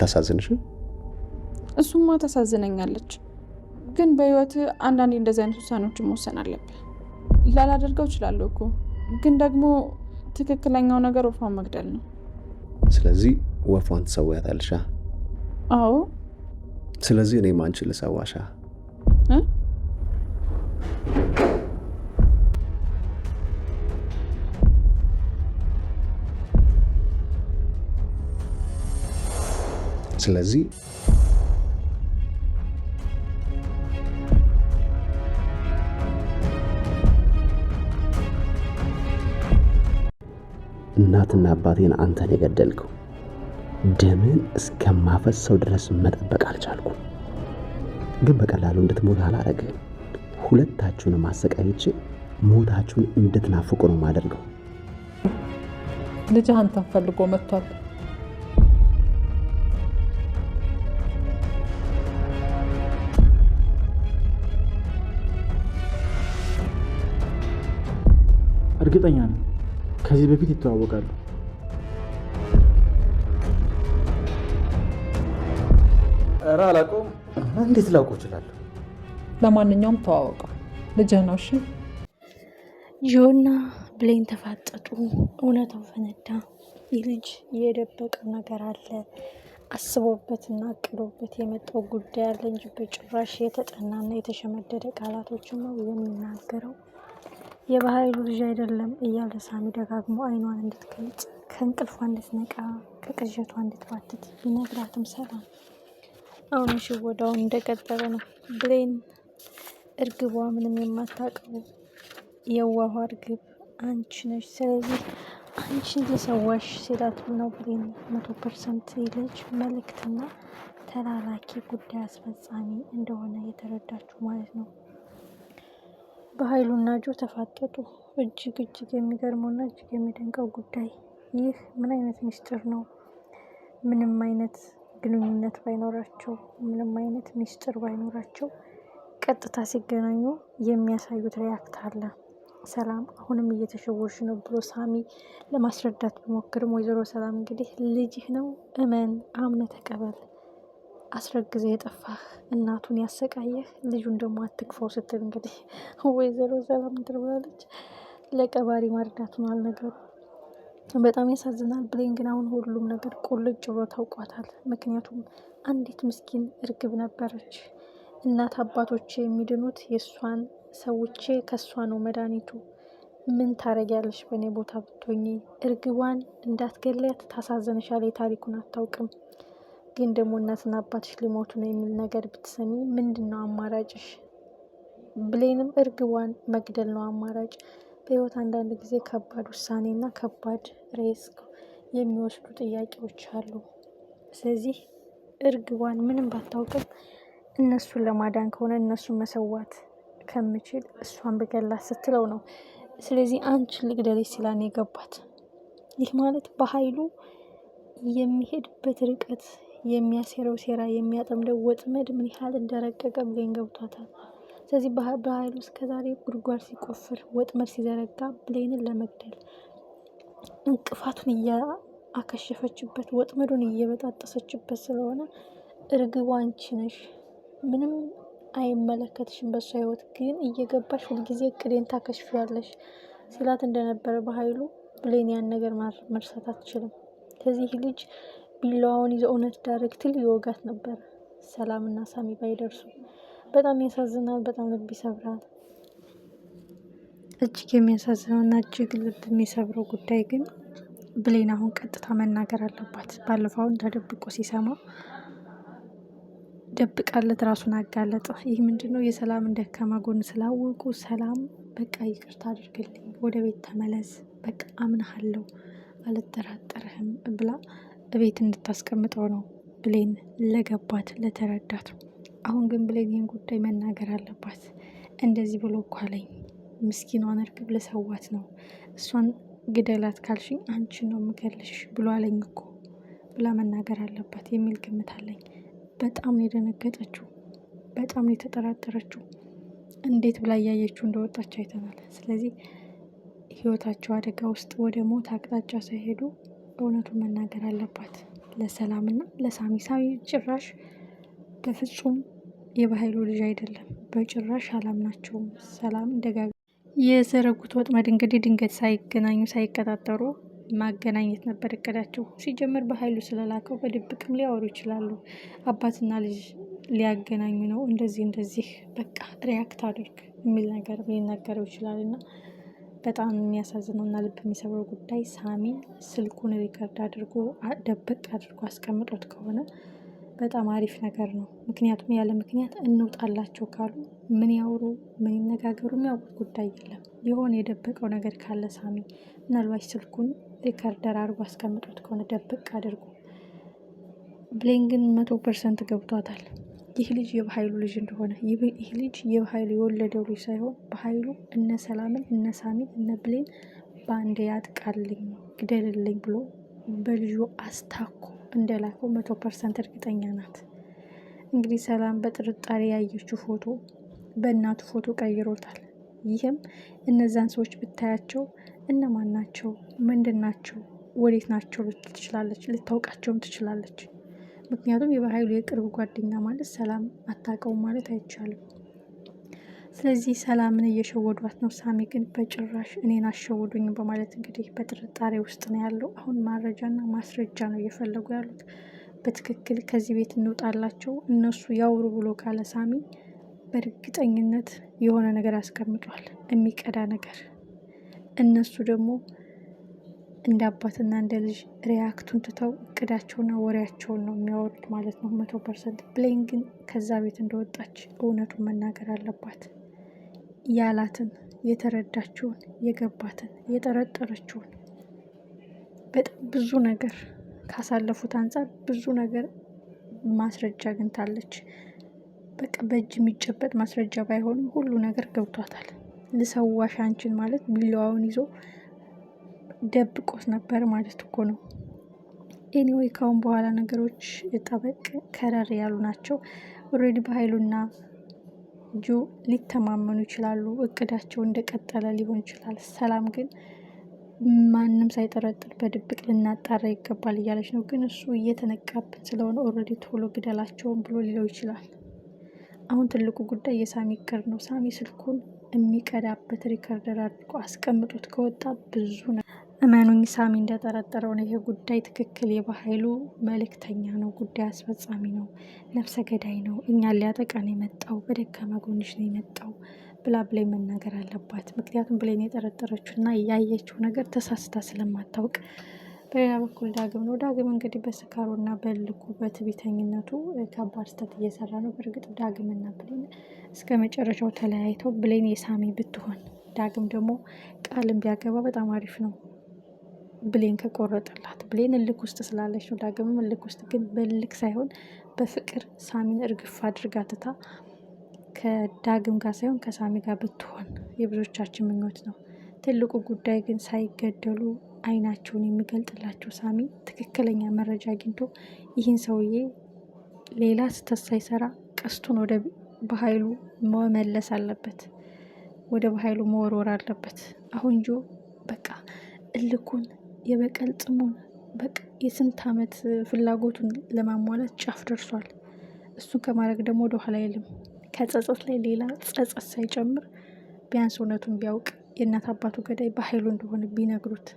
አታሳዝንሽም? እሱማ ታሳዝነኛለች፣ ግን በህይወት አንዳንዴ እንደዚህ አይነት ውሳኔዎችን መወሰን አለብህ። ላላደርገው እችላለሁ እኮ፣ ግን ደግሞ ትክክለኛው ነገር ወፏን መግደል ነው። ስለዚህ ወፏን ትሰዋያታለሽ? አዎ። ስለዚህ እኔም አንቺን ልሰዋሻ? ስለዚህ እናትና አባቴን አንተን የገደልከው ደምን እስከማፈሰው ድረስ መጠበቅ አልቻልኩም። ግን በቀላሉ እንድትሞት አላረግም። ሁለታችሁንም አሰቃይቼ ሞታችሁን እንድትናፍቁ ነው ማደርገው። ልጅህ አንተን ፈልጎ መጥቷል። እርግጠኛ ነኝ ከዚህ በፊት ይተዋወቃሉ። ኧረ አላውቀውም። እንዴት ላውቀው እችላለሁ? ለማንኛውም ተዋወቀው፣ ልጅህ ነው። እሺ። ጆና ብሌን ተፋጠጡ። እውነታው ፈነዳ። ይህ ልጅ የደበቀው ነገር አለ። አስቦበትና አቅዶበት የመጣው ጉዳይ አለ እንጂ በጭራሽ የተጠናና የተሸመደደ ቃላቶችን ነው የሚናገረው። የባህሉ ልጅ አይደለም እያለ ሳሚ ደጋግሞ አይኗን እንድትገልጽ፣ ከእንቅልፏ እንድትነቃ፣ ከቅዠቷ እንድትባትት ቢነግራትም ሰላም አሁን ሽወዳውን እንደቀጠለ ነው። ብሌን እርግቧ ምንም የማታውቀው የዋኋ እርግብ አንቺ ነሽ፣ ስለዚህ አንቺን ልሰዋሽ ሲላት ነው ብሌን 100% ልጅ መልእክትና ተላላኪ ጉዳይ አስፈጻሚ እንደሆነ የተረዳችው ማለት ነው። በኃይሉና ጆ ተፋጠጡ። እጅግ የሚገርመውና እጅግ የሚደንቀው ጉዳይ ይህ ምን አይነት ሚስጥር ነው? ምንም አይነት ግንኙነት ባይኖራቸው፣ ምንም አይነት ሚስጥር ባይኖራቸው ቀጥታ ሲገናኙ የሚያሳዩት ሪያክት አለ። ሰላም አሁንም እየተሸወርሽ ነው ብሎ ሳሚ ለማስረዳት ቢሞክርም ወይዘሮ ሰላም እንግዲህ ልጅህ ነው፣ እመን፣ አምነ ተቀበል፣ አስረግዘ የጠፋህ እናቱን ያሰቃየህ ልጁን ደግሞ አትክፈው ስትል እንግዲህ ወይዘሮ ሰላም ትርባለች። ለቀባሪ ማርዳቱን አልነገሩ። በጣም ያሳዝናል። ብሌን ግን አሁን ሁሉም ነገር ቁልጭ ብሎ ታውቋታል። ምክንያቱም አንዲት ምስኪን እርግብ ነበረች። እናት አባቶቼ የሚድኑት የእሷን ሰዎቼ ከእሷ ነው መድኃኒቱ። ምን ታረጊያለሽ በእኔ ቦታ ብትሆኚ? እርግቧን እንዳትገለያት ታሳዘንሻል። የታሪኩን አታውቅም። ግን ደግሞ እናትና አባትሽ ሊሞቱ ነው የሚል ነገር ብትሰሚ ምንድን ነው አማራጭሽ? ብሌንም እርግቧን መግደል ነው አማራጭ። በህይወት አንዳንድ ጊዜ ከባድ ውሳኔና ከባድ ሪስክ የሚወስዱ ጥያቄዎች አሉ። ስለዚህ እርግቧን ምንም ባታውቅም እነሱን ለማዳን ከሆነ እነሱን መሰዋት ከምችል እሷን ብገላት ስትለው ነው። ስለዚህ አንቺን ልግደልሽ ሲላን የገባት። ይህ ማለት በኃይሉ የሚሄድበት ርቀት፣ የሚያሴረው ሴራ፣ የሚያጠምደው ወጥመድ ምን ያህል እንደረቀቀ ብሌን ገብቷታል። ስለዚህ በኃይሉ እስከዛሬ ጉድጓድ ሲቆፍር ወጥመድ ሲዘረጋ ብሌንን ለመግደል እንቅፋቱን እያከሸፈችበት ወጥመዱን እየበጣጠሰችበት ስለሆነ እርግቧ አንቺ ነሽ፣ ምንም አይመለከትሽም በሷ ህይወት፣ ግን እየገባሽ ሁልጊዜ እቅዴን ታከሽፊያለሽ ሲላት እንደነበረ በኃይሉ ብሌን ያን ነገር መርሳት አትችልም። ከዚህ ልጅ ቢላዋውን ይዘው እውነት ዳይሬክትሊ ይወጋት ነበር ሰላምና ሳሚ ባይደርሱ። በጣም ያሳዝናል። በጣም ልብ ይሰብራል። እጅግ የሚያሳዝነውና እጅግ ልብ የሚሰብረው ጉዳይ ግን ብሌን አሁን ቀጥታ መናገር አለባት። ባለፈውን ተደብቆ ሲሰማ ደብቃለት ራሱን አጋለጠ። ይህ ምንድነው? የሰላምን ደካማ ጎን ስላወቁ ሰላም በቃ ይቅርታ አድርግልኝ፣ ወደ ቤት ተመለስ፣ በቃ አምናሃለሁ፣ አልጠራጠርህም ብላ ቤት እንድታስቀምጠው ነው ብሌን ለገባት ለተረዳት። አሁን ግን ብሌን ይህን ጉዳይ መናገር አለባት። እንደዚህ ብሎ እኮ አለኝ፣ ምስኪኗን እርግብ ልሰዋት ነው፣ እሷን ግደላት ካልሽኝ አንቺን ነው የምገልሽ ብሎ አለኝ እኮ ብላ መናገር አለባት የሚል ግምት አለኝ። በጣም ነው የደነገጠችው፣ በጣም ነው የተጠራጠረችው። እንዴት ብላ እያየችው እንደወጣች አይተናል። ስለዚህ ህይወታቸው አደጋ ውስጥ ወደ ሞት አቅጣጫ ሳይሄዱ እውነቱን መናገር አለባት ለሰላምና ለሳሚ። ሳሚ ጭራሽ በፍጹም የበኃይሉ ልጅ አይደለም። በጭራሽ አላምናቸውም። ሰላም ደጋግ የዘረጉት ወጥመድ እንግዲህ ድንገት ሳይገናኙ ሳይቀጣጠሩ ማገናኘት ነበር እቅዳቸው። ሲጀምር በኃይሉ ስለላከው በድብቅም ሊያወሩ ይችላሉ። አባትና ልጅ ሊያገናኙ ነው፣ እንደዚህ በቃ ሪያክት አድርግ የሚል ነገር ሊናገረው ይችላል። እና በጣም የሚያሳዝነው እና ልብ የሚሰብረው ጉዳይ ሳሚ ስልኩን ሪከርድ አድርጎ ደብቅ አድርጎ አስቀምጦት ከሆነ በጣም አሪፍ ነገር ነው። ምክንያቱም ያለ ምክንያት እንውጣላቸው ካሉ ምን ያውሩ ምን ይነጋገሩ የሚያውቁት ጉዳይ የለም። የሆነ የደበቀው ነገር ካለ ሳሚ ምናልባት ስልኩን ሪከርደር አድርጎ አስቀምጦት ከሆነ ደብቅ አድርጎ። ብሌን ግን 100% ገብቷታል ይህ ልጅ የበኃይሉ ልጅ እንደሆነ። ይህ ልጅ የበኃይሉ የወለደው ልጅ ሳይሆን በኃይሉ እነ ሰላምን እነ ሳሚን እነ ብሌን በአንድ ያጥቃልኝ ግደልልኝ ብሎ በልጁ አስታኮ እንደላከው 100% እርግጠኛ ናት። እንግዲህ ሰላም በጥርጣሬ ያየችው ፎቶ በእናቱ ፎቶ ቀይሮታል። ይህም እነዛን ሰዎች ብታያቸው እነማን ናቸው፣ ምንድን ናቸው፣ ወዴት ናቸው ልትል ትችላለች፣ ልታውቃቸውም ትችላለች። ምክንያቱም የበኃይሉ የቅርብ ጓደኛ ማለት ሰላም አታውቀውም ማለት አይቻልም። ስለዚህ ሰላምን እየሸወዷት ነው። ሳሚ ግን በጭራሽ እኔን አሸወዱኝ በማለት እንግዲህ በጥርጣሬ ውስጥ ነው ያለው። አሁን መረጃና ማስረጃ ነው እየፈለጉ ያሉት። በትክክል ከዚህ ቤት እንውጣላቸው እነሱ ያውሩ ብሎ ካለ ሳሚ በእርግጠኝነት የሆነ ነገር አስቀምጧል፣ የሚቀዳ ነገር። እነሱ ደግሞ እንደ አባትና እንደ ልጅ ሪያክቱን ትተው እቅዳቸውና ወሬያቸውን ነው የሚያወሩት ማለት ነው 100%። ብሌን ግን ከዛ ቤት እንደወጣች እውነቱን መናገር አለባት። ያላትን፣ የተረዳችውን፣ የገባትን፣ የጠረጠረችውን በጣም ብዙ ነገር ካሳለፉት አንጻር ብዙ ነገር ማስረጃ አግኝታለች። በቃ በእጅ የሚጨበጥ ማስረጃ ባይሆንም ሁሉ ነገር ገብቷታል። ልሰዋሽ አንቺን ማለት ቢላዋውን ይዞ ደብቆት ነበር ማለት እኮ ነው። ኤኒዌይ ካሁን በኋላ ነገሮች ጠበቅ ከረር ያሉ ናቸው። ኦልሬዲ በኃይሉና ጆ ሊተማመኑ ይችላሉ። እቅዳቸው እንደቀጠለ ሊሆን ይችላል። ሰላም ግን ማንም ሳይጠረጥር በድብቅ ልናጣራ ይገባል እያለች ነው። ግን እሱ እየተነቃብን ስለሆነ ኦልሬዲ ቶሎ ግደላቸውን ብሎ ሊለው ይችላል። አሁን ትልቁ ጉዳይ የሳሚ እቅድ ነው። ሳሚ ስልኩን የሚቀዳበት ሪከርደር አድርጎ አስቀምጦት ከወጣ ብዙ ነው። እመኑኝ ሳሚ እንደጠረጠረው ነው። ይሄ ጉዳይ ትክክል የበኃይሉ መልእክተኛ ነው፣ ጉዳይ አስፈጻሚ ነው፣ ነፍሰ ገዳይ ነው፣ እኛን ሊያጠቃን የመጣው በደካማ ጎንሽ ነው የመጣው ብላ ብሌን መናገር አለባት። ምክንያቱም ብሌን የጠረጠረችው እና ያየችው ነገር ተሳስታ ስለማታውቅ። በሌላ በኩል ዳግም ነው። ዳግም እንግዲህ በስካሩና በልኩ በትዕቢተኝነቱ ከባድ ስህተት እየሰራ ነው። በእርግጥ ዳግምና ብሌን እስከ መጨረሻው ተለያይተው ብሌን የሳሚ ብትሆን ዳግም ደግሞ ቃልም ቢያገባ በጣም አሪፍ ነው። ብሌን ከቆረጠላት ብሌን እልክ ውስጥ ስላለች ነው። ዳግምም እልክ ውስጥ ግን በልክ ሳይሆን በፍቅር ሳሚን እርግፍ አድርጋ ትታ ከዳግም ጋር ሳይሆን ከሳሚ ጋር ብትሆን የብዙዎቻችን ምኞት ነው። ትልቁ ጉዳይ ግን ሳይገደሉ አይናቸውን የሚገልጥላቸው ሳሚ ትክክለኛ መረጃ አግኝቶ ይህን ሰውዬ ሌላ ስህተት ሳይሰራ ቀስቱን ወደ በኃይሉ መመለስ አለበት፣ ወደ በኃይሉ መወርወር አለበት። አሁን ጆ በቃ እልኩን የበቀል ጥሙን በቃ የስንት ዓመት ፍላጎቱን ለማሟላት ጫፍ ደርሷል። እሱን ከማድረግ ደግሞ ወደ ኋላ አይልም። ከጸጸት ላይ ሌላ ጸጸት ሳይጨምር ቢያንስ እውነቱን ቢያውቅ የእናት አባቱ ገዳይ በኃይሉ እንደሆነ ቢነግሩት